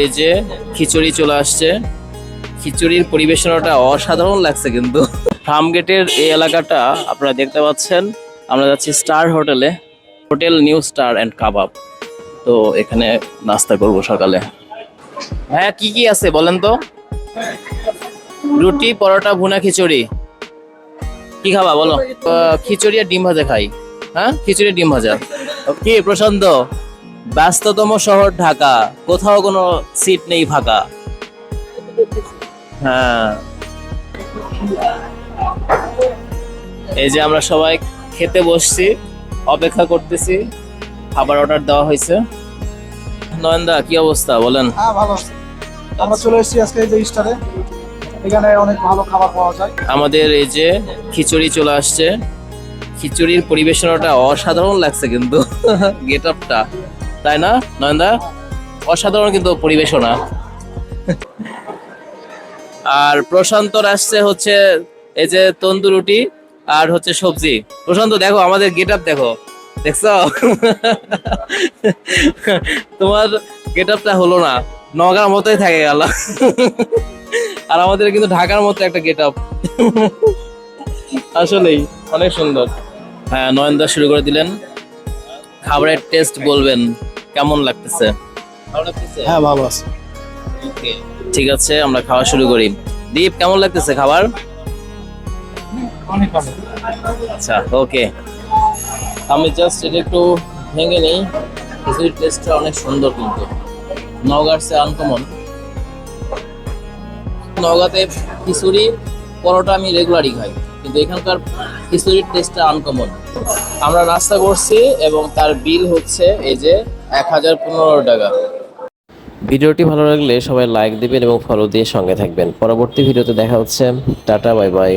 এই যে খিচুড়ি চলে আসছে, খিচুড়ির পরিবেশনাটা অসাধারণ লাগছে কিন্তু। ফার্মগেটের এই এলাকাটা আপনারা দেখতে পাচ্ছেন। আমরা যাচ্ছি স্টার হোটেলে, হোটেল নিউ স্টার অ্যান্ড কাবাব। তো এখানে নাস্তা করব সকালে। হ্যাঁ, কি কি আছে বলেন তো? রুটি, পরোটা, ভুনা, খিচুড়ি। কি খাবা বলো? খিচুড়ি আর ডিম ভাজা খাই। হ্যাঁ, খিচুড়ি ডিম ভাজা। কি প্রশান্ত, ব্যস্ততম শহর ঢাকা, কোথাও কোনো সিট নেই ফাঁকা। হ্যাঁ, এই যে আমরা সবাই খেতে বসছি, অপেক্ষা করতেছি, খাবার অর্ডার দেওয়া হয়েছে। নয়নদা, কি অবস্থা বলেন? হ্যাঁ, ভালো আছে। আমরা চলে এসেছি আজকে এই যে স্টারে। এখানে অনেক ভালো খাবার পাওয়া যায়। আমাদের এই যে খিচুড়ি চলে আসছে, খিচুড়ির পরিবেশনাটা অসাধারণ লাগছে কিন্তু। গেট আপটা, তাই না নয়নদা? অসাধারণ কিন্তু পরিবেশনা। আর প্রশান্তর আসছে হচ্ছে এই যে তন্দুর রুটি আর হচ্ছে সবজি। প্রশান্ত দেখো আমাদের গেট আপ, দেখো, দেখছো? তোমার গেট আপটা হলো না, নগার মতোই থাকে গেল। আর আমাদের কিন্তু ঢাকার মতো একটা গেট আপ। আসলেই অনেক সুন্দর। হ্যাঁ, নয়নদা শুরু করে দিলেন। খাবারের টেস্ট বলবেন কেমন লাগতেছে? ভালো লাগতেছে? হ্যাঁ, ভালো আছে। ঠিক আছে, আমরা খাওয়া শুরু করি। দীপ, কেমন লাগতেছে খাবার? অনেক ভালো। আচ্ছা, ওকে। আমি জাস্ট এটা একটু ভেঙে নেই। খিচুড়ির টেস্টটা অনেক সুন্দর কিন্তু নওগাঁর চেয়ে আনকমন। নওগাঁতে খিচুড়ি পরোটা আমি রেগুলারই খাই, কিন্তু এখানকার খিচুড়ির টেস্টটা আনকমন। আমরা নাস্তা করছি এবং তার বিল হচ্ছে এই যে 1015 টাকা। ভিডিওটি ভালো লাগলে সবাই লাইক দিবেন এবং ফলো দিয়ে সঙ্গে থাকবেন। পরবর্তী ভিডিওতে দেখা হচ্ছে। Tata, bye bye.